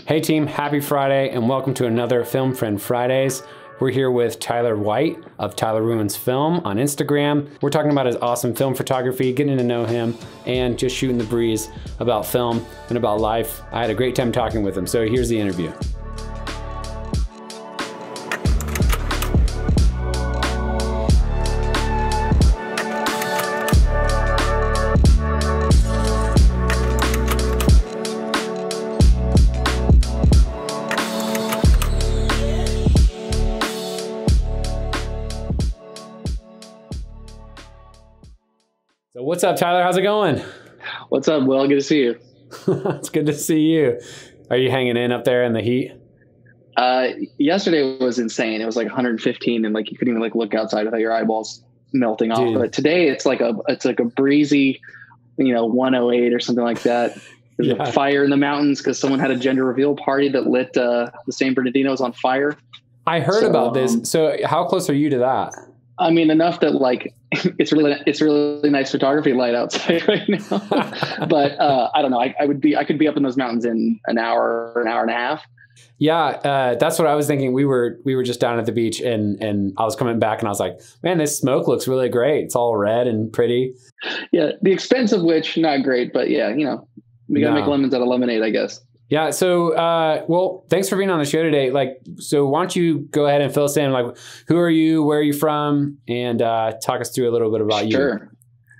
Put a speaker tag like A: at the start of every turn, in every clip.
A: Hey team, happy Friday and welcome to another Film Friend Fridays. We're here with Tyler White of tylerruinsfilm on Instagram. We're talking about his awesome film photography, getting to know him, and just shooting the breeze about film and about life. I had a great time talking with him, so here's the interview. So what's up, Tyler? How's it going?
B: What's up, Will? Good to see you.
A: It's good to see you. Are you hanging in up there in the heat?
B: Yesterday was insane. It was like 115 and like you couldn't even look outside without your eyeballs melting off. But today it's like a breezy, 108 or something like that. There's a fire in the mountains because someone had a gender reveal party that lit the San Bernardinos on fire.
A: I heard about this. So how close are you to that?
B: I mean, enough that it's really nice photography light outside right now. But I don't know. I could be up in those mountains in an hour and a half.
A: Yeah, that's what I was thinking. We were just down at the beach and I was coming back and I was like, man, this smoke looks really great. It's all red and pretty.
B: Yeah, the expense of which not great, but yeah, we gotta make lemons out of lemonade, I guess.
A: Yeah. So, well, thanks for being on the show today. So why don't you go ahead and fill us in? Who are you? Where are you from? And talk us through a little bit about you.
B: Sure.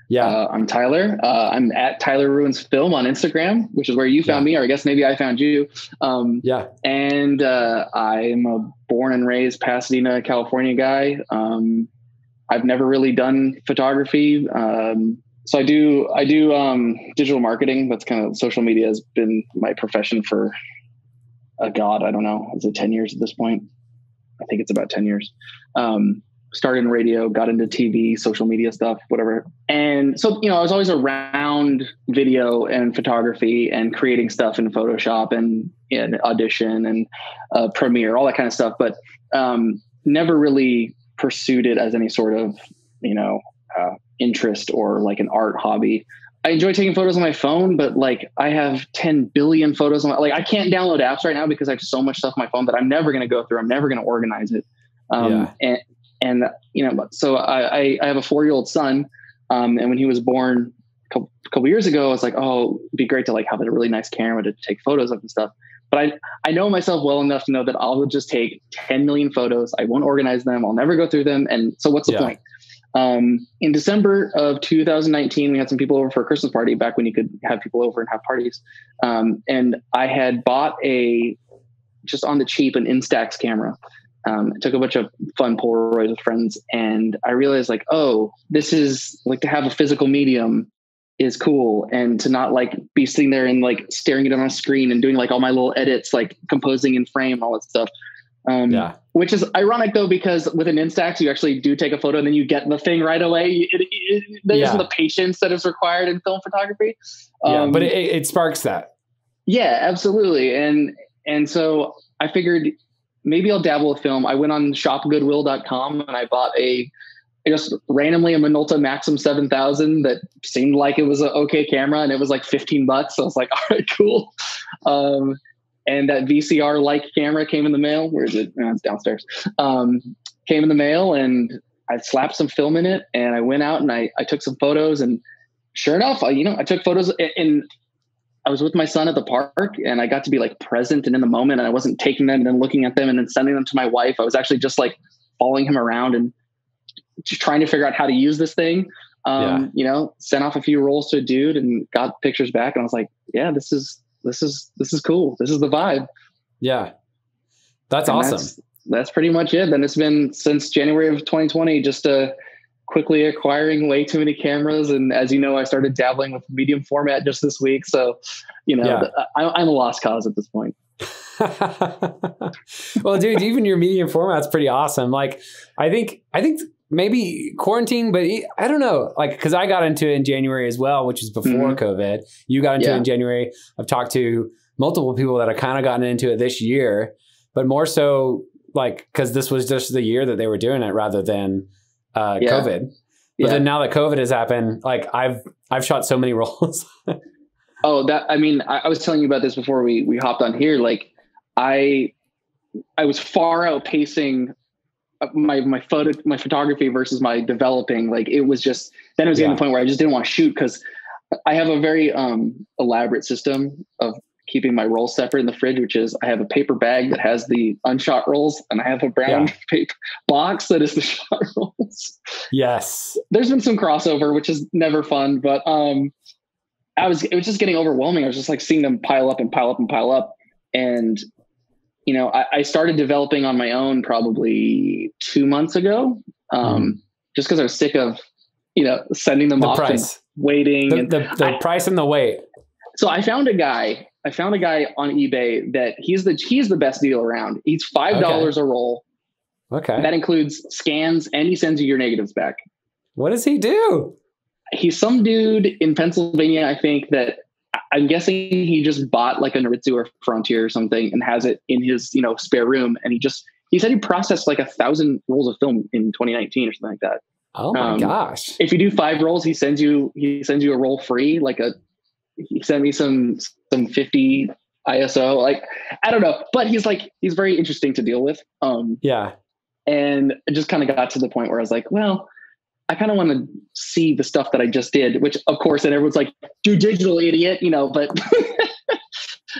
A: Yeah.
B: I'm Tyler. I'm at tylerruinsfilm on Instagram, which is where you found me, or I guess maybe I found you. And I'm a born and raised Pasadena, California guy. I've never really done photography. So I do digital marketing. That's kind of social media has been my profession for, I don't know. Is it 10 years at this point? I think it's about 10 years. Started in radio, got into TV, social media stuff, whatever. And so, I was always around video and photography and creating stuff in Photoshop and Audition and Premiere, all that kind of stuff. But never really pursued it as any sort of, interest or like an art hobby. I enjoy taking photos on my phone, but I have 10 billion photos on I can't download apps right now because I have so much stuff on my phone that I'm never going to go through. I'm never going to organize it. So I have a 4-year-old son. And when he was born a couple years ago, I was like, oh, it'd be great to have a really nice camera to take photos of and stuff. But I know myself well enough to know that I'll just take 10 million photos. I won't organize them. I'll never go through them. And so what's the point? In December of 2019, we had some people over for a Christmas party back when you could have people over and have parties. And I had bought just on the cheap, an Instax camera. I took a bunch of fun Polaroids with friends and I realized this is to have a physical medium is cool. And to not be sitting there and staring at it on a screen and doing all my little edits, composing in frame, all that stuff. Which is ironic though, because with an Instax, you actually do take a photo and then you get the thing right away. There isn't the patience that is required in film photography.
A: But it sparks that. Yeah,
B: absolutely. And so I figured maybe I'll dabble with film. I went on shopgoodwill.com and I bought just randomly a Minolta Maxim 7000 that seemed like it was an okay camera and it was $15. So I was like, all right, cool. And that VCR-like camera came in the mail. Where is it? Oh, it's downstairs. Came in the mail and I slapped some film in it and I went out and I took some photos and sure enough, I took photos and I was with my son at the park and I got to be present and in the moment and I wasn't taking them and then looking at them and then sending them to my wife. I was actually just following him around and just trying to figure out how to use this thing. Sent off a few rolls to a dude and got pictures back and I was like, yeah, this is cool. This is the vibe.
A: Yeah. That's awesome.
B: That's pretty much it. Then it's been since January of 2020, just quickly acquiring way too many cameras. And as you know, I started dabbling with medium format just this week. So, I'm a lost cause at this point.
A: Well, dude, even your medium format's pretty awesome. I think maybe quarantine, but I don't know, cause I got into it in January as well, which is before COVID. You got into it in January. I've talked to multiple people that have kind of gotten into it this year, but more so cause this was just the year that they were doing it rather than COVID. But then now that COVID has happened, I've shot so many rolls.
B: I was telling you about this before we hopped on here. I was far outpacing my photography versus my developing. Like it was just, then it was getting to the point where I just didn't want to shoot, because I have a very elaborate system of keeping my rolls separate in the fridge, which is I have a paper bag that has the unshot rolls, and I have a brown paper box that is the shot rolls.
A: Yes.
B: There's been some crossover, which is never fun, but it was just getting overwhelming. I was just like seeing them pile up and pile up and pile up. And, you know, I started developing on my own probably 2 months ago, just because I was sick of, you know, sending them off and waiting.
A: The price and the wait.
B: So I found a guy on eBay that he's the best deal around. He's $5 a roll.
A: Okay.
B: That includes scans, and he sends you your negatives back.
A: What does he do?
B: He's some dude in Pennsylvania, I think, that I'm guessing he just bought like a Noritsu or Frontier or something and has it in his, you know, spare room. And he said he processed like 1,000 rolls of film in 2019 or something like that.
A: Oh my gosh.
B: If you do 5 rolls, he sends you a roll free. He sent me some 50 ISO. Like, I don't know, but he's very interesting to deal with. And it just kind of got to the point where I was like, well, I kind of want to see the stuff that I just did, which of course, and everyone's like, do digital, idiot, you know, but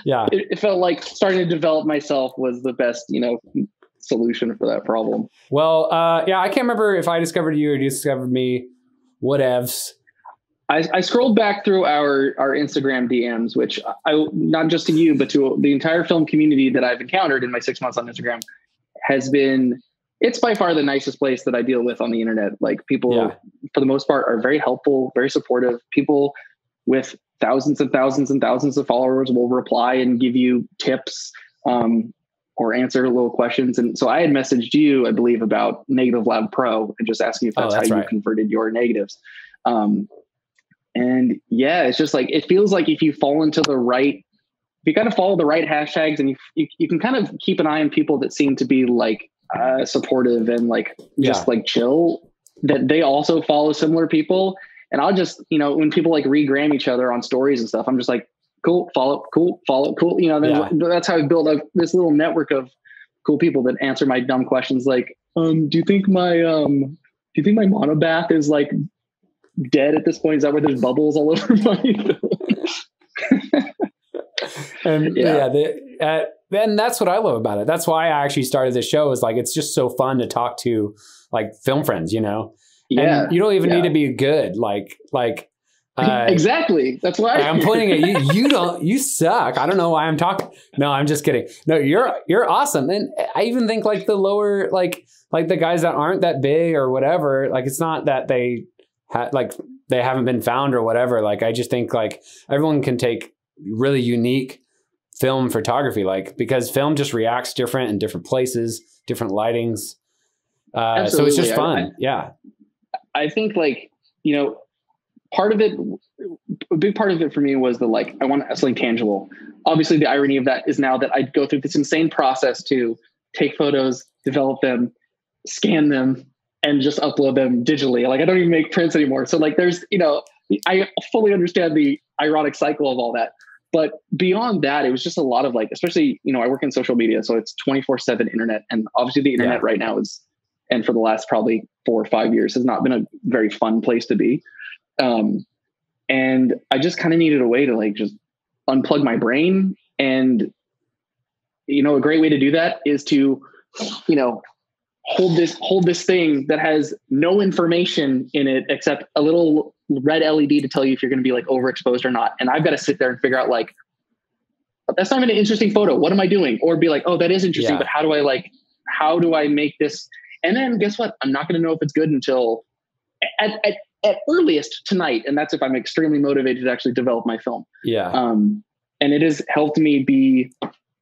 B: it felt like starting to develop myself was the best, you know, solution for that problem.
A: Well, I can't remember if I discovered you or you discovered me. Whatevs.
B: I scrolled back through our Instagram DMs, which I, not just to you, but to the entire film community that I've encountered in my 6 months on Instagram, it's by far the nicest place that I deal with on the internet. Like people, for the most part, are very helpful, very supportive. People with thousands and thousands and thousands of followers will reply and give you tips or answer little questions. And so I had messaged you, I believe, about Negative Lab Pro and just asking if that's how you converted your negatives. And yeah, it's just like, it feels like if you fall into if you kind of follow the right hashtags, and you can kind of keep an eye on people that seem to be like supportive and like just like chill, that they also follow similar people. And I'll just, you know, when people like regram each other on stories and stuff, I'm just like, cool, follow, cool, follow, cool. You know, that's how I built up this little network of cool people that answer my dumb questions. Like, do you think my monobath is like dead at this point? Is that where there's bubbles all over my
A: And and that's what I love about it. That's why I actually started this show, is like, it's just so fun to talk to like film friends, you know? And you don't even need to be good.
B: Exactly. That's why
A: I'm pointing at you. You suck. I don't know why I'm talking. No, I'm just kidding. No, you're awesome. And I even think like the lower, like the guys that aren't that big or whatever, like it's not that they they haven't been found or whatever. Like, I just think like everyone can take really unique film photography, like, because film just reacts different in different places, different lightings. So it's just fun.
B: I think like, you know, a big part of it for me was I want something tangible. Obviously the irony of that is now that I go through this insane process to take photos, develop them, scan them, and just upload them digitally. Like, I don't even make prints anymore. So like, there's, you know, I fully understand the ironic cycle of all that. But beyond that, it was just a lot of like, especially, you know, I work in social media, so it's 24/7 internet. And obviously the internet right now and for the last probably 4 or 5 years, has not been a very fun place to be. And I just kind of needed a way to like, just unplug my brain. And, you know, a great way to do that is to, you know, hold this thing that has no information in it except a little red LED to tell you if you're going to be like overexposed or not. And I've got to sit there and figure out like, that's not even an interesting photo. What am I doing? Or be like, oh, that is interesting, but how do I make this? And then guess what? I'm not going to know if it's good until at earliest tonight. And that's if I'm extremely motivated to actually develop my film. And it has helped me be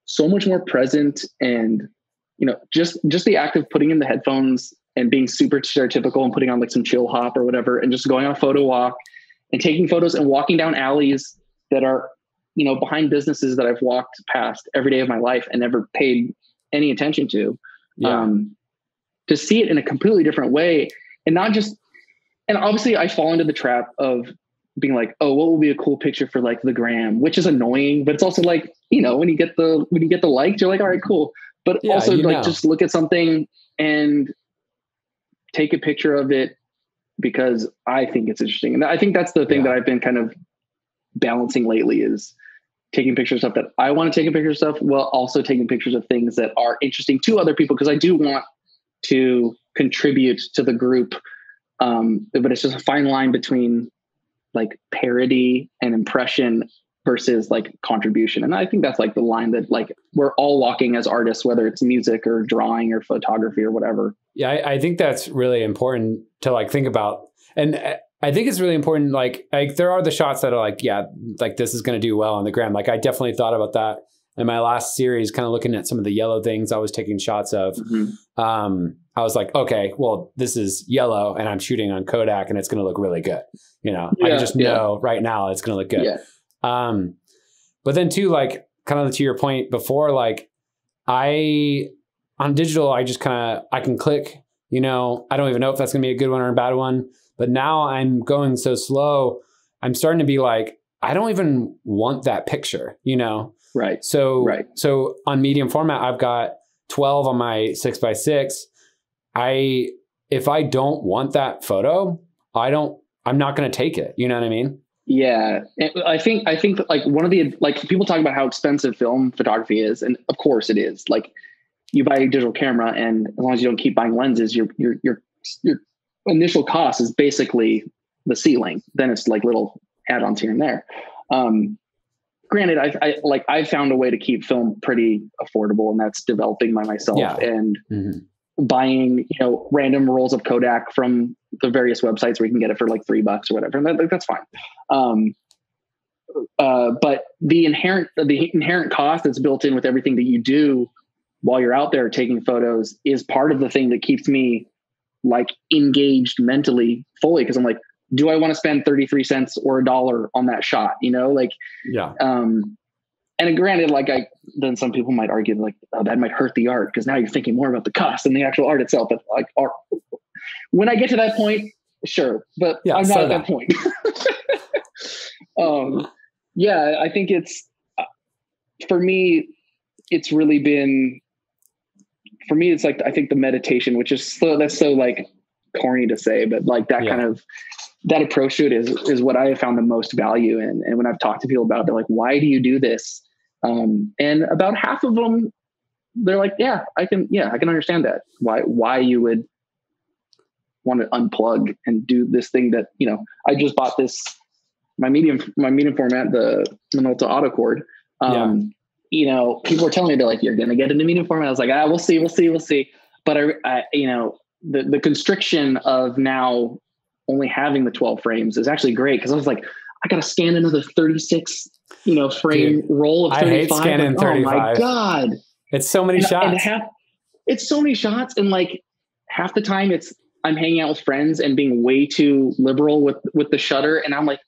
B: so much more present. And, you know, just the act of putting in the headphones and being super stereotypical and putting on like some chill hop or whatever, and just going on a photo walk and taking photos and walking down alleys that are, you know, behind businesses that I've walked past every day of my life and never paid any attention to, to see it in a completely different way. And not just, and obviously I fall into the trap of being like, oh, what will be a cool picture for like the gram, which is annoying, but it's also like, when you get the likes, you're like, all right, cool. But also like, just look at something and take a picture of it because I think it's interesting. And I think that's the thing that I've been kind of balancing lately is taking pictures of stuff that I want to take a picture of stuff while also taking pictures of things that are interesting to other people. Cause I do want to contribute to the group. But it's just a fine line between like parody and impression versus like contribution. And I think that's like the line that like we're all walking as artists, whether it's music or drawing or photography or whatever.
A: Yeah. I think that's really important to like think about. And I think it's really important. Like there are the shots that are like, like this is going to do well on the gram. Like I definitely thought about that in my last series, kind of looking at some of the yellow things I was taking shots of. Mm-hmm. I was like, okay, well, this is yellow and I'm shooting on Kodak and it's going to look really good. I can just know right now it's going to look good. Yeah. But then too, like kind of to your point before, like on digital, I just I can click, I don't even know if that's going to be a good one or a bad one. But now I'm going so slow. I'm starting to be like, I don't even want that picture,
B: Right.
A: So on medium format, I've got 12 on my 6x6. If I don't want that photo, I'm not going to take it. You know what I mean?
B: Yeah. I think that like one of the, like people talk about how expensive film photography is. And of course it is. Like you buy a digital camera and as long as you don't keep buying lenses, your initial cost is basically the ceiling. Then it's like little add-ons here and there. Granted, I found a way to keep film pretty affordable, and that's developing by myself and buying, random rolls of Kodak from the various websites where you can get it for like $3 or whatever. And that's fine. But the inherent cost that's built in with everything that you do while you're out there taking photos is part of the thing that keeps me like engaged mentally fully. Cause I'm like, do I want to spend 33 cents or $1 on that shot? And granted, like then some people might argue like, oh, that might hurt the art because now you're thinking more about the cost than the actual art itself. But like art, when I get to that point, sure, but I'm not at that point. I think it's for me. It's really been for me. It's like I think the meditation, which is that's so like corny to say, but like that kind of. That approach to it is what I have found the most value in. And when I've talked to people about it, they're like, why do you do this? And about half of them, they're like, I can understand that. Why you would want to unplug and do this thing that, I just bought my medium format, the Minolta Autocord. People were telling me, they're like, you're going to get into medium format. I was like, we'll see. But the constriction of now only having the 12 frames is actually great. Cause I was like, I got to scan another 36, frame roll of 35. I hate
A: scanning 35.
B: Oh my God.
A: It's so many shots.
B: It's so many shots. And like half the time I'm hanging out with friends and being way too liberal with the shutter. And I'm like,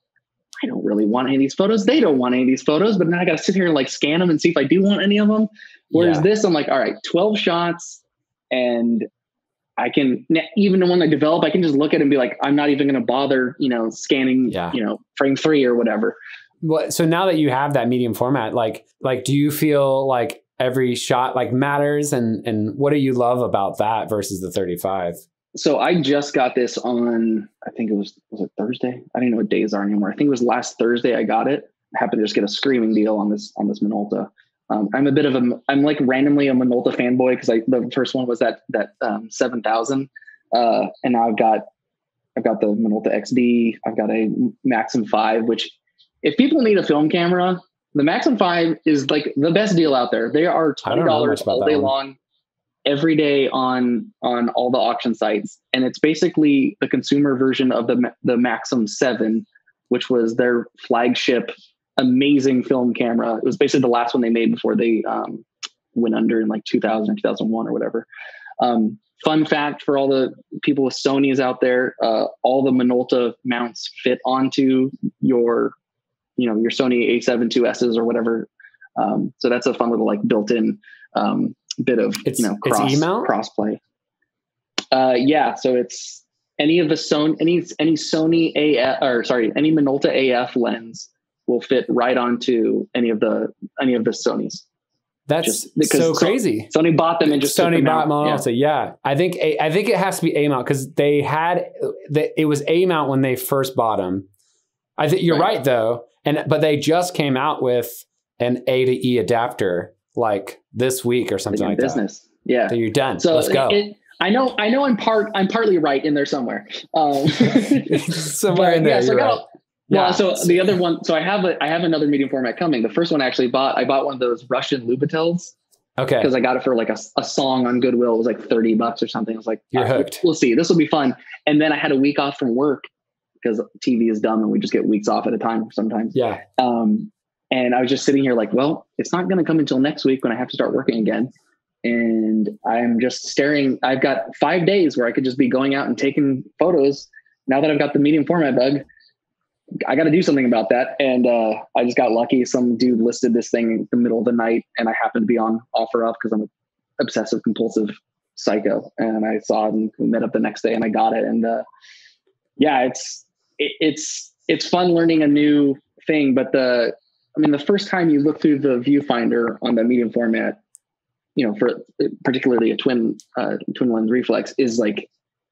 B: I don't really want any of these photos. They don't want any of these photos, but now I got to sit here and like scan them and see if I do want any of them. Whereas this, I'm like, all right, 12 shots and I can, even when I develop, I can just look at it and be like, I'm not even going to bother, scanning, frame 3 or whatever.
A: Well, so now that you have that medium format, like, do you feel like every shot like matters and what do you love about that versus the 35?
B: So I just got this on, I think was it Thursday? I don't know what days are anymore. I think it was last Thursday I got it. I happened to just get a screaming deal on this Minolta. I'm like randomly a Minolta fanboy because the first one was that 7000, and now I've got the Minolta XD. I've got a Maxim 5, which if people need a film camera, the Maxim 5 is like the best deal out there. They are $20 all day long, every day on all the auction sites, and it's basically the consumer version of the Maxim 7, which was their flagship. Amazing film camera. It was basically the last one they made before they went under in like 2000 or 2001 or whatever. Fun fact for all the people with Sonys out there, all the Minolta mounts fit onto your Sony A7 IIS's or whatever. So that's a fun little like built-in bit of cross play. So any of the Sony, any Sony AF, or sorry, any Minolta AF lens will fit right onto any of the Sonys.
A: That's so crazy.
B: Sony bought them and just
A: Sony bought Minolta. Yeah. I think it has to be A mount because it was A mount when they first bought them. I think you're right though. But they just came out with an A to E adapter like this week or something like that.
B: Yeah.
A: So you're done. So let's go.
B: I know I'm partly right in there somewhere.
A: Somewhere in there.
B: Yeah,
A: right.
B: Well, so the other one, so I have another medium format coming. The first one I bought one of those Russian Lubitels.
A: Okay.
B: Because I got it for like a song on Goodwill. It was like $30 or something. I was like,
A: you're hooked.
B: We'll see. This will be fun. And then I had a week off from work because TV is dumb and we just get weeks off at a time sometimes.
A: Yeah.
B: And I was just sitting here like, well, it's not going to come until next week when I have to start working again. And I'm just staring. I've got 5 days where I could just be going out and taking photos. Now that I've got the medium format bug, I got to do something about that. And I just got lucky. Some dude listed this thing in the middle of the night and I happened to be on OfferUp because I'm an obsessive compulsive psycho. And I saw it and we met up the next day and I got it. And it's fun learning a new thing. But the first time you look through the viewfinder on the medium format, for particularly a twin lens reflex is like,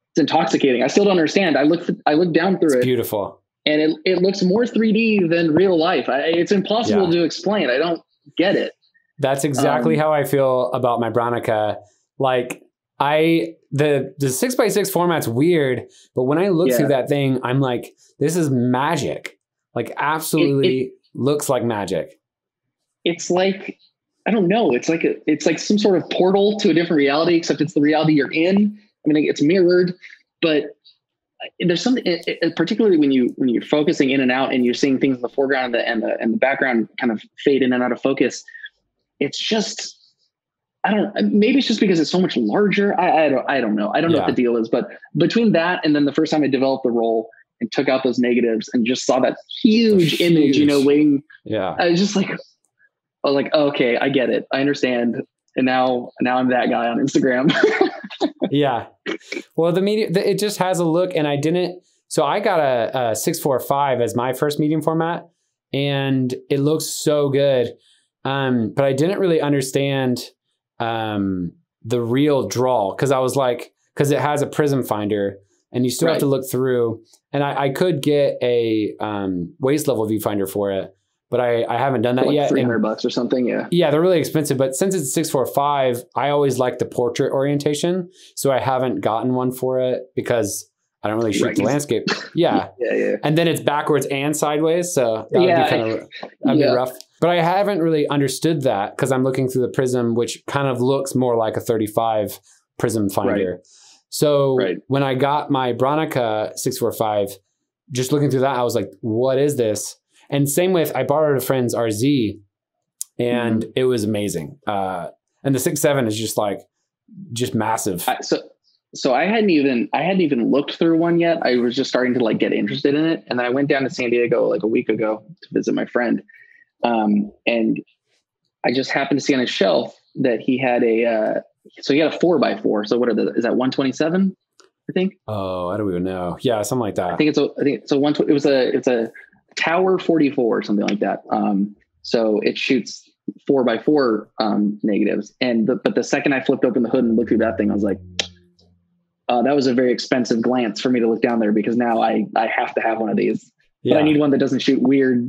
B: it's intoxicating. I still don't understand. I look down through it.
A: It's beautiful.
B: And it looks more 3D than real life. It's impossible to explain. I don't get it.
A: That's exactly how I feel about my Bronica. Like the 6x6 format's weird, but when I look through that thing, I'm like, this is magic. Like absolutely looks like magic.
B: It's like, I don't know. It's like some sort of portal to a different reality, except it's the reality you're in. I mean, it's mirrored, but there's something, particularly when you're focusing in and out and you're seeing things in the foreground and the background kind of fade in and out of focus. It's just, maybe it's just because it's so much larger. I don't know. I don't know what the deal is, but between that and then the first time I developed the roll and took out those negatives and just saw that huge image, waiting. Yeah. I was just like, okay, I get it. I understand. And now I'm that guy on Instagram.
A: Yeah. Well, it just has a look and I got a 645 as my first medium format and it looks so good. But I didn't really understand, the real draw. Cause I was like, cause it has a prism finder and you still have to look through and I could get a, waist level viewfinder for it. But I haven't done that yet.
B: $300 or something. Yeah.
A: Yeah. They're really expensive, but since it's 645, I always like the portrait orientation. So I haven't gotten one for it because I don't really shoot the landscape. Yeah.
B: Yeah.
A: And then it's backwards and sideways. So that would be rough, but I haven't really understood that because I'm looking through the prism, which kind of looks more like a 35 prism finder. Right. So when I got my Bronica 645, just looking through that, I was like, what is this? And same with, I borrowed a friend's RZ and it was amazing. And the 6.7 is just massive.
B: So I hadn't even looked through one yet. I was just starting to get interested in it. And then I went down to San Diego a week ago to visit my friend. And I just happened to see on his shelf that he had a 4x4. So is that 127? I think. Oh,
A: I don't even know. Yeah. Something like that.
B: I think it's a Tower 44 or something like that. So it shoots 4x4 negatives. But the second I flipped open the hood and looked through that thing, I was like, that was a very expensive glance for me to look down there because now I have to have one of these. Yeah. But I need one that doesn't shoot weird,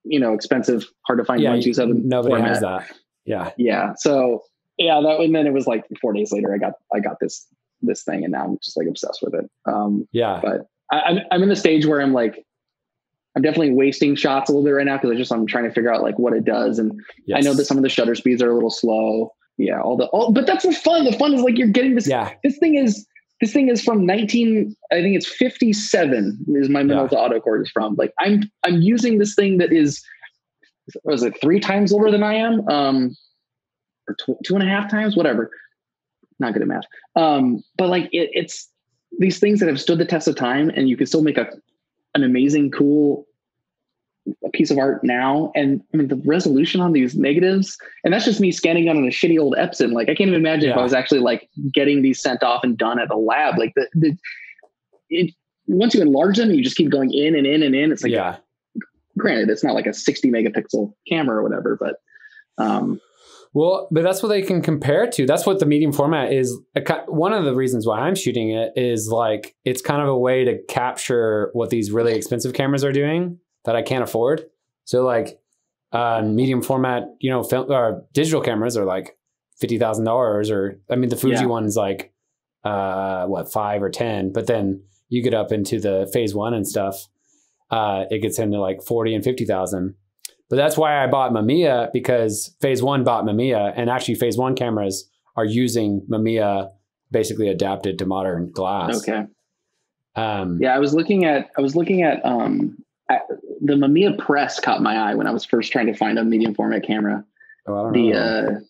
B: expensive, hard to find 127.
A: Nobody format. Has that. Yeah.
B: Yeah. So and then it was 4 days later, I got this thing and now I'm just obsessed with it. But I'm in the stage where I'm definitely wasting shots a little bit right now because I'm trying to figure out what it does. And I know that some of the shutter speeds are a little slow. Yeah. But that's the fun. The fun is you're getting this. Yeah. This thing is from I think it's 57 is my Minolta autocord is from. I'm using this thing that is, what is it, 3 times older than I am? Or 2.5 times, whatever. Not good at math. But it's these things that have stood the test of time and you can still make an amazing, cool piece of art now. And the resolution on these negatives, and that's just me scanning on a shitty old Epson. I can't even imagine if I was actually getting these sent off and done at a lab. once you enlarge them, you just keep going in and in and in. It's like,
A: yeah.
B: Granted, it's not like a 60 megapixel camera or whatever, but
A: well, but that's what they can compare it to. That's what the medium format is. One of the reasons why I'm shooting it is like, it's kind of a way to capture what these really expensive cameras are doing that I can't afford. So like medium format, you know, film or digital cameras are like $50,000, or I mean, the Fuji one's like what, 5 or 10, but then you get up into the phase 1 and stuff. It gets into like 40 and 50,000. But that's why I bought Mamiya, because phase 1 bought Mamiya, and actually phase 1 cameras are using Mamiya basically adapted to modern glass.
B: Okay. Yeah, I was looking at the Mamiya Press caught my eye when I was first trying to find a medium format camera.
A: Oh, I don't know.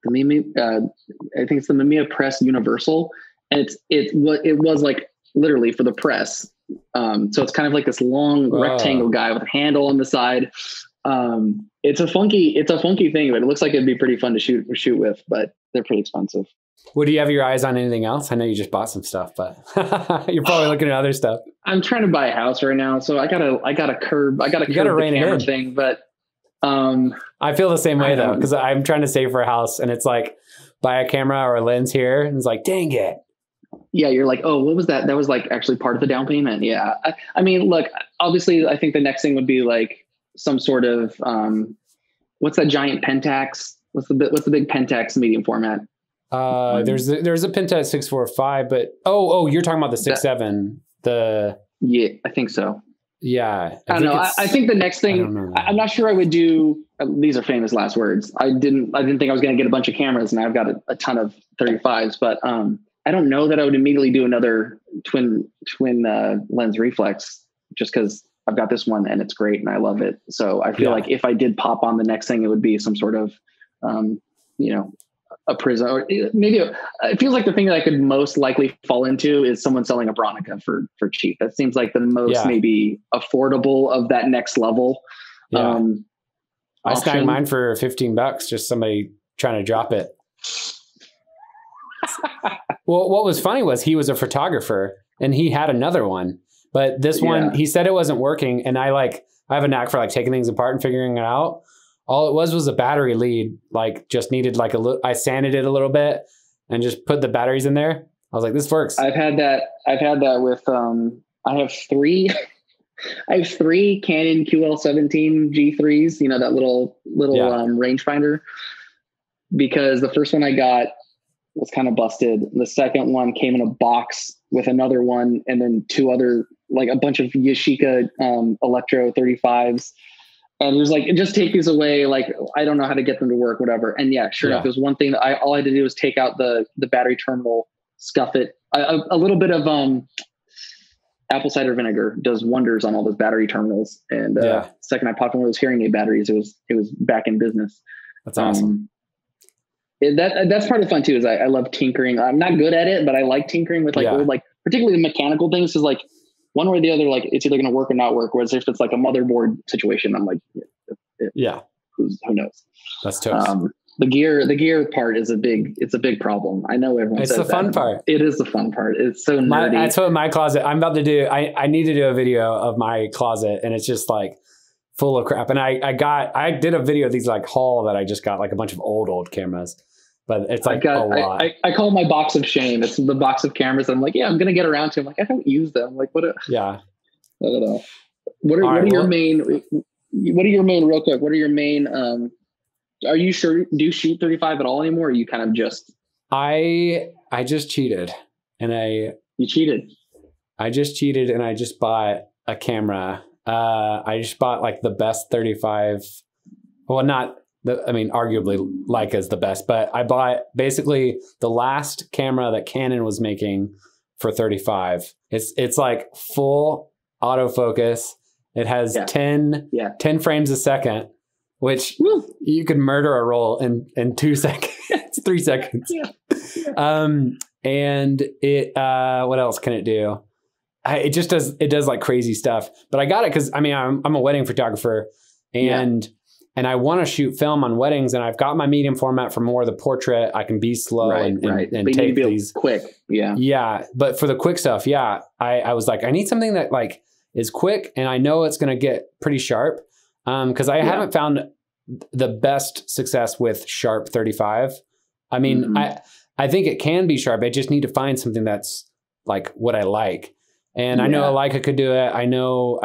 B: The Mamiya, I think it's the Mamiya Press Universal, and it was like literally for the press. So it's kind of like this long rectangle guy with a handle on the side. It's a funky thing, but it looks like it'd be pretty fun to shoot with, but they're pretty expensive.
A: Well, do you have your eyes on anything else? I know you just bought some stuff, but you're probably looking at other stuff.
B: I'm trying to buy a house right now, so I gotta curb the camera thing, but
A: I feel the same way though, because I'm trying to save for a house, and it's like buy a camera or a lens here, and it's like, dang it.
B: Yeah, you're like, oh, what was that? That was like actually part of the down payment. Yeah, I mean, look, obviously, I think the next thing would be like some sort of what's that giant Pentax? What's the big Pentax medium format?
A: There's a Pentax 645, but you're talking about the 6.7.
B: Yeah, I think so.
A: Yeah,
B: I don't know. I think the next thing, I'm not sure I would do. These are famous last words. I didn't think I was going to get a bunch of cameras, and I've got a ton of 35s, but I don't know that I would immediately do another twin lens reflex, just because I've got this one and it's great and I love it. So I feel like if I did pop on the next thing, it would be some sort of, a prism, or maybe it feels like the thing that I could most likely fall into is someone selling a Bronica for cheap. That seems like the most maybe affordable of that next level.
A: Yeah. I snagged mine for $15, just somebody trying to drop it. Well, what was funny was he was a photographer and he had another one, but this one, he said it wasn't working. And I have a knack for like taking things apart and figuring it out. All it was a battery lead, like just needed like I sanded it a little bit and just put the batteries in there. I was like, this works.
B: I've had that with, I have three Canon QL17 G3s, that little rangefinder, because the first one I got was kind of busted. The second one came in a box with another one, and then two other, like a bunch of Yashica Electro 35s. And he was like, just take these away. Like, I don't know how to get them to work, whatever. And sure enough, there's one thing that all I had to do was take out the battery terminal, scuff it. A little bit of apple cider vinegar does wonders on all those battery terminals. And second I popped one of those hearing aid batteries, it was back in business.
A: That's awesome.
B: That's part of the fun too, is I love tinkering. I'm not good at it, but I like tinkering with old, particularly the mechanical things, is like one way or the other, like it's either going to work or not work. Whereas if it's like a motherboard situation, I'm like, who knows?
A: That's tough.
B: The gear part is a big problem. I know everyone says
A: it's the fun part.
B: It is the fun part. It's so nerdy.
A: That's what my closet, I'm about to do. I need to do a video of my closet, and it's just like full of crap. And I did a video of these like haul that I just got, like a bunch of old cameras, but it's like a lot.
B: I call it my box of shame. It's the box of cameras. I'm like, I'm going to get around to them. Like, I don't use them. Like, I don't know. What are your main, real quick, what are your main, are you sure, do you shoot 35 at all anymore? Or are you kind of just,
A: I just cheated
B: you cheated.
A: I just cheated and I just bought a camera. I just bought like the best 35. Well, arguably Leica's the best, but I bought basically the last camera that Canon was making for 35. It's like full autofocus. It has 10 frames a second, which you could murder a roll in 2 seconds. It's 3 seconds. And it, what else can it do? It does like crazy stuff, but I got it because I'm a wedding photographer, and and I want to shoot film on weddings, and I've got my medium format for more of the portrait. I can be slow and take these
B: quick. Yeah.
A: Yeah. But for the quick stuff, yeah, I was like, I need something that like is quick and I know it's going to get pretty sharp. Cause I haven't found the best success with sharp 35. I mean, I think it can be sharp. I just need to find something that's like what I like. And I know Leica could do it. I know,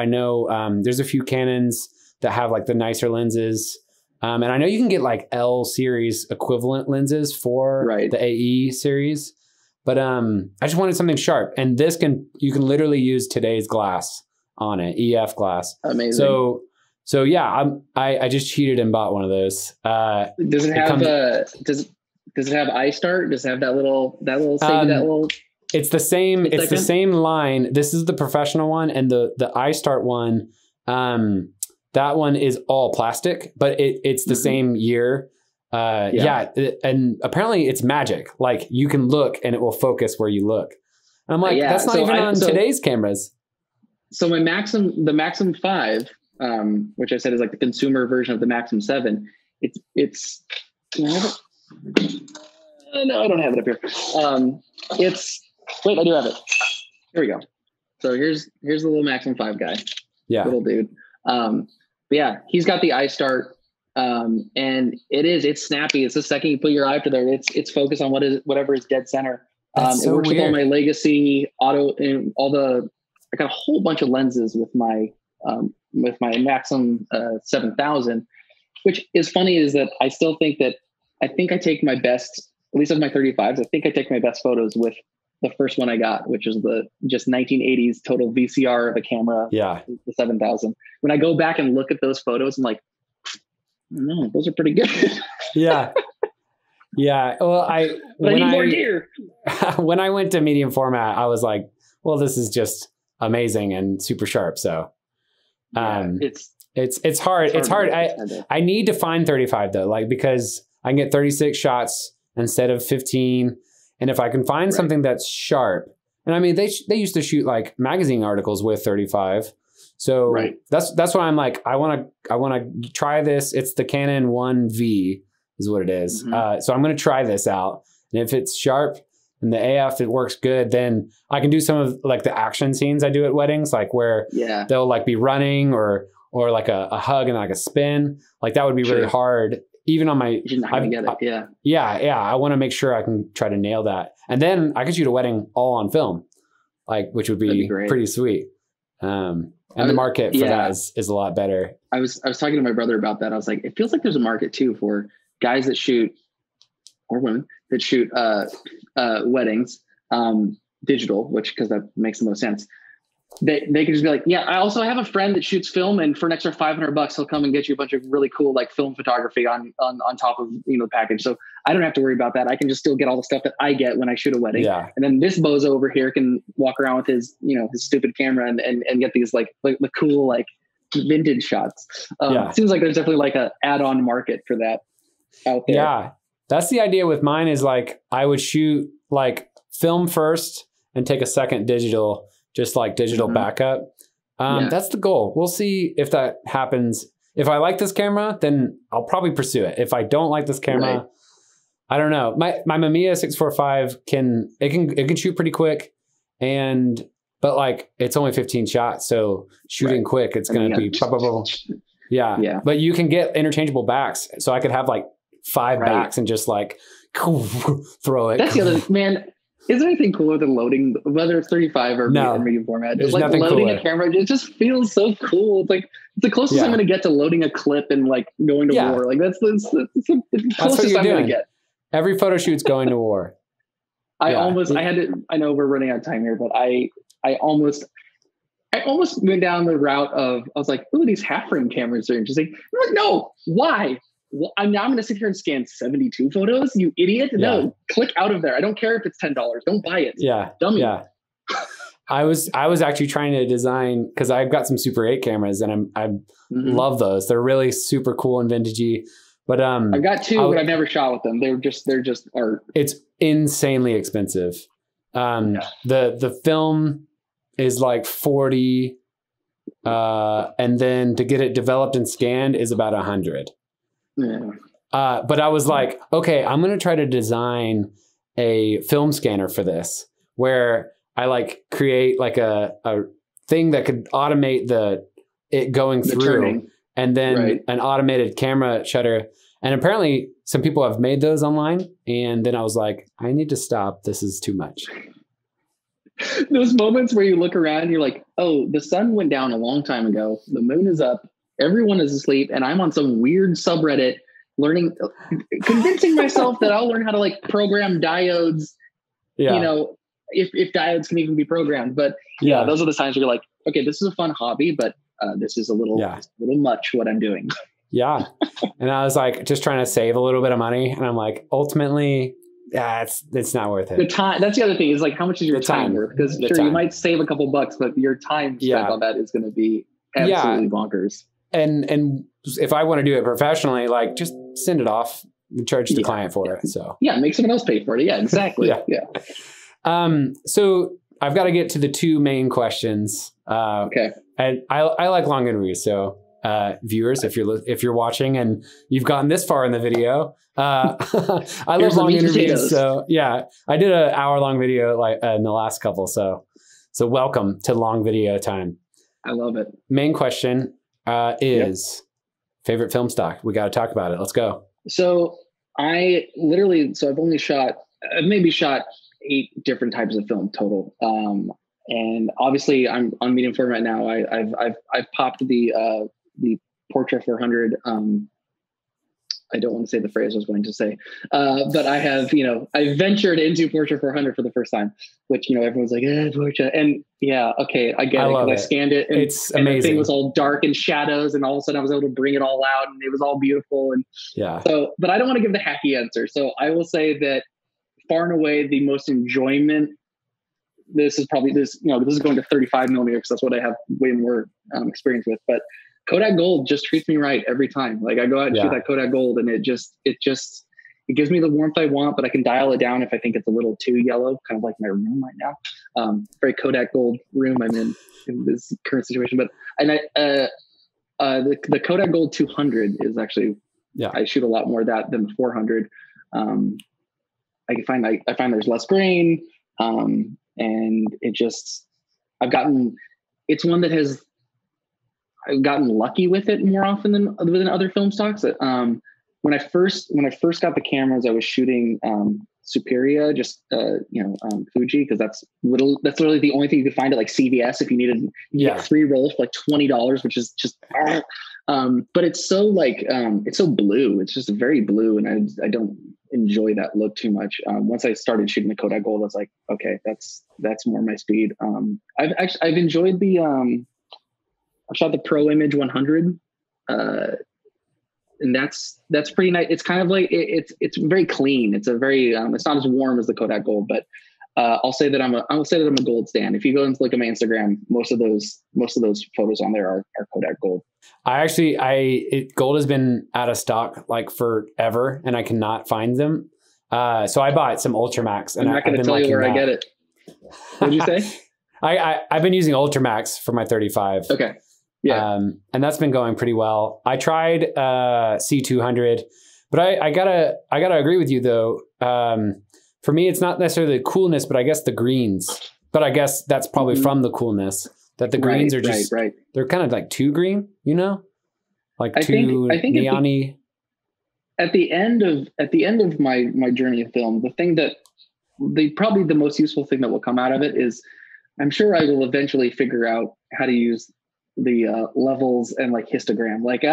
A: there's a few Canons that have like the nicer lenses. And I know you can get like L series equivalent lenses for the AE series, but I just wanted something sharp. And this you can literally use today's glass on it, EF glass.
B: Amazing.
A: So yeah, I just cheated and bought one of those.
B: Does it have does it have iStart? Does it have that little
A: It's the same. It's the same line. This is the professional one, and the iStart one. That one is all plastic, but it's the same year. And apparently it's magic. Like you can look, and it will focus where you look. And I'm like, that's not even on today's cameras.
B: So my the Maxim 5, which I said is like the consumer version of the Maxim 7. It's. No, I don't have it up here. Wait, I do have it. Here we go. So here's the little Maxim 5 guy.
A: Yeah.
B: Little dude. But yeah, he's got the iStart. And it's snappy. It's the second you put your eye up to there, it's focused on whatever is dead center. It works with all my legacy auto and I got a whole bunch of lenses with my Maxim 7000, which is funny is that I still think that I take my best, at least of my 35s, I think I take my best photos with the first one I got, which is the just 1980s total VCR of a camera.
A: Yeah.
B: The 7000. When I go back and look at those photos, I'm like, no, those are pretty good.
A: Yeah. Yeah. Well, when I went to medium format, I was like, well, this is just amazing and super sharp. So, it's hard. It's hard. I need to find 35 though, like, because I can get 36 shots instead of 15. And if I can find something that's sharp, and I mean, they used to shoot like magazine articles with 35. So that's why I'm like, I want to try this. It's the Canon 1V is what it is. So I'm going to try this out. And if it's sharp and the AF, it works good, then I can do some of like the action scenes I do at weddings, like where they'll like be running or like a hug and like a spin. Like that would be really hard. Even on my, I want to make sure I can try to nail that. And then I could shoot a wedding all on film, like, which would be pretty sweet. And the market for that is a lot better.
B: I was talking to my brother about that. I was like, it feels like there's a market too for guys that shoot, or women that shoot weddings, digital, because that makes the most sense. They could just be like, yeah, I also have a friend that shoots film, and for an extra $500, he'll come and get you a bunch of really cool like film photography on top of the package. So I don't have to worry about that. I can just still get all the stuff that I get when I shoot a wedding. Yeah. And then this bozo over here can walk around with his his stupid camera and get these like the cool like vintage shots. It seems like there's definitely like a add-on market for that out there.
A: Yeah, that's the idea with mine. Is like I would shoot like film first and take a second digital. Just like digital backup. That's the goal. We'll see if that happens. If I like this camera, then I'll probably pursue it. If I don't like this camera, I don't know. My Mamiya 645 can shoot pretty quick, but like it's only 15 shots, so shooting quick, it's gonna be yeah. But you can get interchangeable backs, so I could have like 5 backs and just like throw it.
B: That's the other man. Is there anything cooler than loading, whether it's 35 or medium format? Just like loading a camera, it just feels so cool. It's like it's the closest I'm going to get to loading a clip and like going to war. Like that's the closest I'm going to get.
A: Every photo shoot's going to war.
B: I know we're running out of time here, but I almost went down the route of, I was like, ooh, these half frame cameras are interesting. I'm like, no, why? Well, I'm going to sit here and scan 72 photos, you idiot. No, click out of there. I don't care if it's $10. Don't buy it.
A: Yeah.
B: Dummy.
A: Yeah. I was actually trying to design, because I've got some Super 8 cameras and I love those. They're really super cool and vintagey. But
B: I've got 2, but I've never shot with them. They're just art.
A: It's insanely expensive. The film is like 40, and then to get it developed and scanned is about 100.
B: Yeah.
A: But I was like, okay, I'm going to try to design a film scanner for this, where I like create like a thing that could automate it going through
B: turning.
A: and then an automated camera shutter. And apparently some people have made those online. And then I was like, I need to stop. This is too much.
B: Those moments where you look around and you're like, oh, the sun went down a long time ago. The moon is up. Everyone is asleep. And I'm on some weird subreddit convincing myself that I'll learn how to like program diodes, you know, if diodes can even be programmed. But yeah, those are the times where you're like, okay, this is a fun hobby, but this is a little much what I'm doing.
A: Yeah. And I was like, just trying to save a little bit of money. And I'm like, ultimately, it's not worth it.
B: The time, that's the other thing, is like, how much is your time worth? Because sure, you might save a couple bucks, but your time spent on that is going to be absolutely bonkers. And if I want to do it professionally, like just send it off and charge the client for it. So make someone else pay for it. Yeah, exactly.
A: So I've got to get to the two main questions.
B: Okay.
A: And I like long interviews. So viewers, if you're watching and you've gotten this far in the video, I love long interviews. So yeah, I did an hour-long video like in the last couple. So welcome to long video time.
B: I love it.
A: Main question is favorite film stock. We got to talk about it. Let's go.
B: So I've maybe shot 8 different types of film total. And obviously I'm on medium format now. I've popped the Portra 400. I don't want to say the phrase I was going to say, but I have, I ventured into Portra 400 for the first time, which, everyone's like, Portra. And okay, I get it. I scanned it and
A: it's amazing.
B: The thing was all dark and shadows. And all of a sudden I was able to bring it all out and it was all beautiful. And so, but I don't want to give the hacky answer. So I will say that far and away, the most enjoyment, this is going to 35 millimeter because that's what I have way more experience with, but Kodak Gold just treats me right every time. Like I go out and shoot that Kodak Gold and it gives me the warmth I want, but I can dial it down if I think it's a little too yellow, kind of like my room right now. Very Kodak Gold room I'm in this current situation. But the Kodak Gold 200 is actually, I shoot a lot more of that than the 400. I find there's less grain. And it's one that I've gotten lucky with it more often than other film stocks. When I first got the cameras, I was shooting Superia, just Fuji, because that's literally the only thing you could find at like CVS if you needed 3 rolls for like $20, which is just. But it's so it's so blue. It's just very blue, and I don't enjoy that look too much. Once I started shooting the Kodak Gold, I was like, okay, that's more my speed. I've enjoyed I've shot the Pro Image 100, and that's pretty nice. It's kind of like it's very clean. It's a very it's not as warm as the Kodak Gold, but I'll say that I'm a Gold stan. If you go and look at my Instagram, most of those photos on there are Kodak Gold.
A: Gold has been out of stock like forever, and I cannot find them. So I bought some Ultramax, and
B: I'm not going to tell you where I get it. What did you say?
A: I've been using Ultramax for my 35.
B: Okay. Yeah.
A: And that's been going pretty well. I tried C200, but I gotta agree with you though. For me, it's not necessarily the coolness, but I guess the greens. But I guess that's probably from the coolness that the greens are just they're kind of like too green, like too neon-y.
B: At the end of my journey of film, the thing that probably the most useful thing that will come out of it is, I'm sure I will eventually figure out how to use the levels and like histogram. Like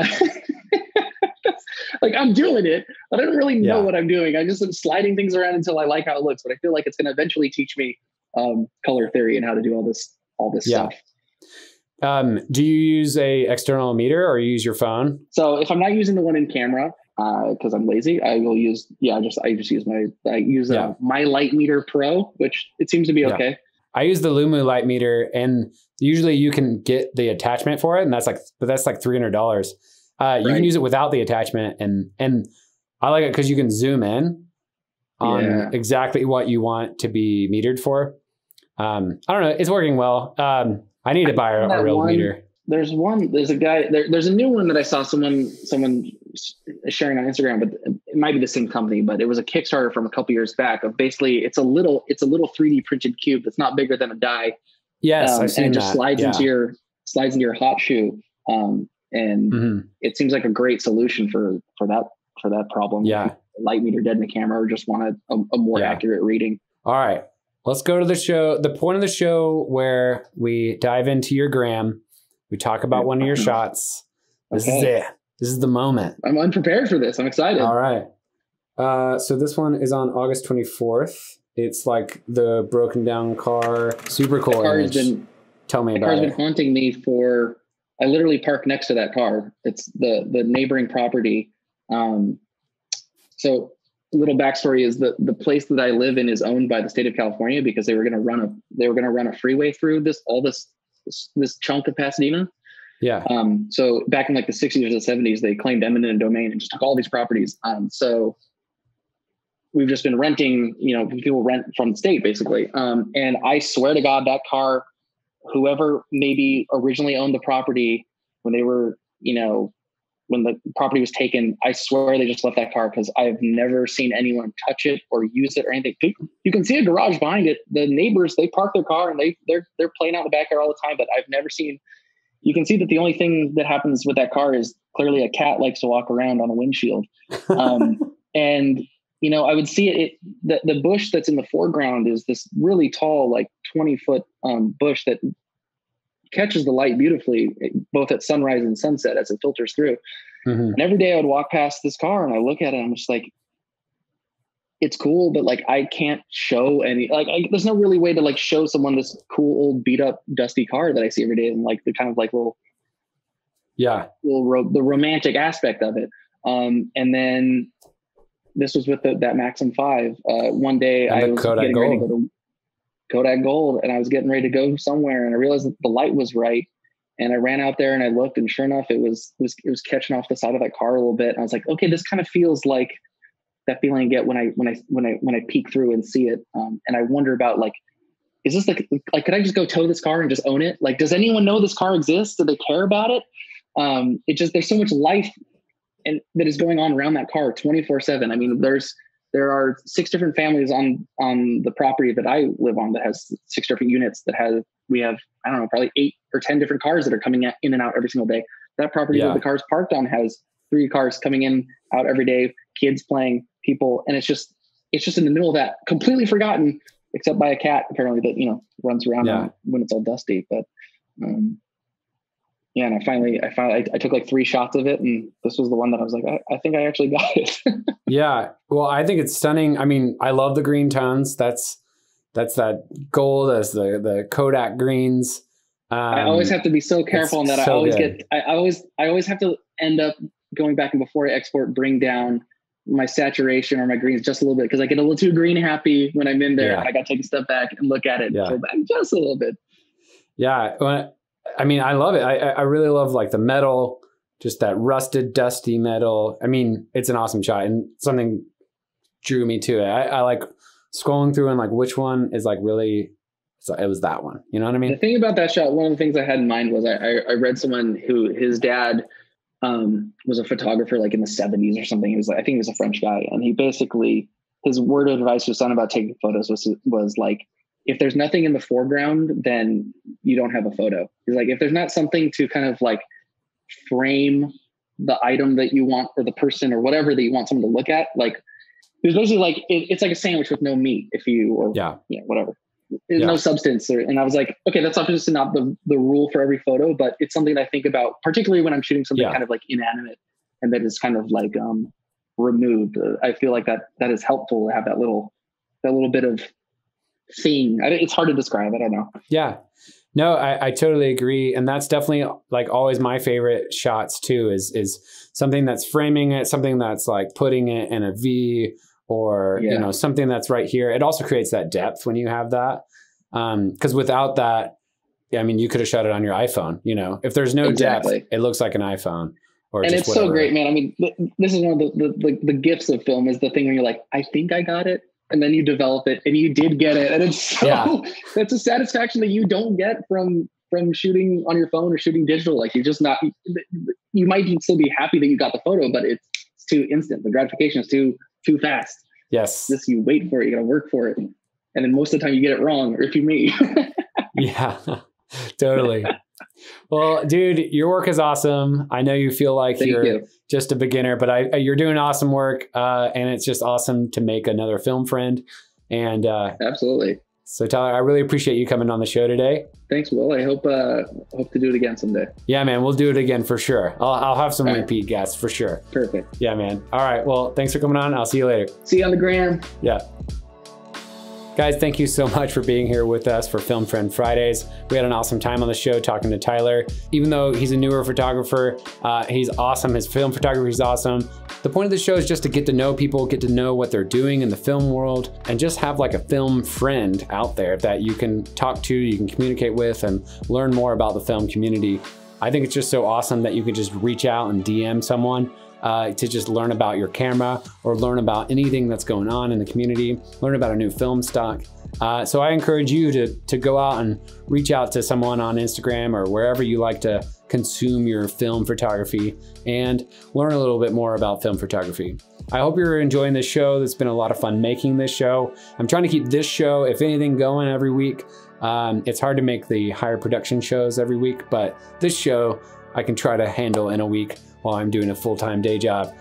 B: I'm doing it, but I don't really know what I'm doing. I just am sliding things around until I like how it looks. But I feel like it's going to eventually teach me color theory and how to do all this stuff.
A: Do you use a external meter or you use your phone?
B: So if I'm not using the one in camera, because I'm lazy, I will use I use my Light Meter Pro, which it seems to be okay.
A: I use the Lumu light meter, and usually you can get the attachment for it, and that's like $300. You can use it without the attachment, and I like it because you can zoom in on exactly what you want to be metered for. I don't know, it's working well. I need to buy a real meter.
B: there's a guy there's a new one that I saw someone sharing on Instagram, but it might be the same company, but it was a Kickstarter from a couple years back of basically it's a little 3D printed cube that's not bigger than a die.
A: Yes, I've seen
B: and it
A: that.
B: just slides into your hot shoe. And it seems like a great solution for that problem.
A: Yeah.
B: Light meter dead in the camera or just want a more accurate reading.
A: All right. Let's go to the show. The point of the show where we dive into your gram. We talk about one of your shots. This is it. This is the moment.
B: I'm unprepared for this. I'm excited.
A: All right. So this one is on August 24th. It's like the broken down car. Super cool image. Tell me about it. The car's been
B: haunting me for... I literally park next to that car. It's the neighboring property. So a little backstory is the place that I live in is owned by the state of California because they were going to run a freeway through this chunk of Pasadena.
A: Yeah.
B: So back in like the 60s or the 70s, they claimed eminent domain and just took all these properties. So we've just been renting, people rent from the state basically. And I swear to God, that car, whoever maybe originally owned the property when they were, when the property was taken, I swear they just left that car because I've never seen anyone touch it or use it or anything. You can see a garage behind it. The neighbors, they park their car and they're playing out in the backyard all the time, but I've never seen, you can see that the only thing that happens with that car is clearly a cat likes to walk around on the windshield. And, I would see it, the bush that's in the foreground is this really tall, like 20-foot bush that catches the light beautifully, both at sunrise and sunset as it filters through. And every day I would walk past this car and I look at it and I'm just like, it's cool, but like, I can't show any, there's no really way to like show someone this cool old beat up dusty car that I see every day. And like the kind of like the romantic aspect of it. And then this was with that Maxim 5. One day I was getting ready to go to Kodak Gold and I was getting ready to go somewhere and I realized that the light was right. And I ran out there and I looked and sure enough, it was catching off the side of that car a little bit. And I was like, okay, this kind of feels like that feeling I get when I peek through and see it. And I wonder about like, is this like, could I just go tow this car and just own it? Like, does anyone know this car exists? Do they care about it? There's so much life and that is going on around that car 24/7. I mean, there are 6 different families on the property that I live on that has 6 different units we have, I don't know, probably 8 or 10 different cars that are coming in and out every single day. That property that the car's parked on has 3 cars coming in, out every day, kids playing, people. And it's just in the middle of that, completely forgotten, except by a cat apparently that, runs around when it's all dusty. But, and I took like 3 shots of it and this was the one that I was like, I think I actually got it.
A: Yeah. Well, I think it's stunning. I mean, I love the green tones. That's that gold as the Kodak greens.
B: I always have to be so careful in that I always have to end up going back and before I export, bring down my saturation or my greens just a little bit. Cause I get a little too green happy when I'm in there. Yeah. I got to take a step back and look at it and pull back just a little bit. Yeah.
A: Well, I mean, I love it. I really love like the metal, just that rusted, dusty metal. I mean, it's an awesome shot and something drew me to it. I like scrolling through and like which one is like really, so it was that one. You know what I mean?
B: The thing about that shot, one of the things I had in mind was I read someone who his dad was a photographer like in the 70s or something. He was like, I think he was a French guy. And he basically, his word of advice to his son about taking photos was like, if there's nothing in the foreground, then you don't have a photo. He's like, if there's not something to kind of like frame the item that you want or the person or whatever that you want someone to look at, like it was basically like, it's like a sandwich with no meat whatever. There's no substance. And I was like, okay, that's obviously not the rule for every photo, but it's something that I think about, particularly when I'm shooting something kind of like inanimate and that is kind of like removed. I feel like that is helpful to have that little bit of thing. It's hard to describe. I don't know.
A: Yeah. No, I totally agree. And that's definitely like always my favorite shots too, is something that's framing it, something that's like putting it in a V or, something that's right here. It also creates that depth when you have that. Cause without that, I mean, you could have shot it on your iPhone, if there's no depth, it looks like an iPhone or
B: and
A: just
B: it's
A: whatever.
B: So great, man. I mean, this is one of the gifts of film is the thing where you're like, I think I got it. And then you develop it and you did get it. And it's that's a satisfaction that you don't get from from shooting on your phone or shooting digital. Like you're just not, you might still be happy that you got the photo, but it's too instant. The gratification is too fast.
A: Yes.
B: Just you wait for it, you got to work for it. And then most of the time you get it wrong, or if you may.
A: Yeah, totally. Well, dude, your work is awesome. I know you feel like you're just a beginner, but you're doing awesome work. And it's just awesome to make another film friend. And
B: absolutely.
A: So Tyler, I really appreciate you coming on the show today.
B: Thanks, Will. I hope to do it again someday.
A: Yeah, man, we'll do it again for sure. I'll have some repeat guests for sure.
B: Perfect.
A: Yeah, man. All right. Well, thanks for coming on. I'll see you later.
B: See you on the gram.
A: Yeah. Guys, thank you so much for being here with us for Film Friend Fridays. We had an awesome time on the show talking to Tyler. Even though he's a newer photographer, he's awesome. His film photography is awesome. The point of the show is just to get to know people, get to know what they're doing in the film world, and just have like a film friend out there that you can talk to, you can communicate with, and learn more about the film community. I think it's just so awesome that you can just reach out and DM someone to just learn about your camera or learn about anything that's going on in the community, learn about a new film stock. So I encourage you to go out and reach out to someone on Instagram or wherever you like to consume your film photography and learn a little bit more about film photography. I hope you're enjoying this show. It's been a lot of fun making this show. I'm trying to keep this show, if anything, going every week. It's hard to make the higher production shows every week, but this show I can try to handle in a week while I'm doing a full-time day job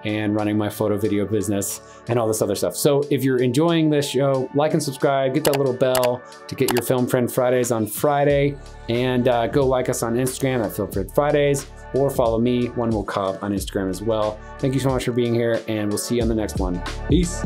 A: and running my photo video business and all this other stuff. So if you're enjoying this show, like and subscribe, get that little bell to get your Film Friend Fridays on Friday, and go like us on Instagram at Film Friend Fridays, or follow me, One Will Cobb, on Instagram as well. Thank you so much for being here, and we'll see you on the next one. Peace.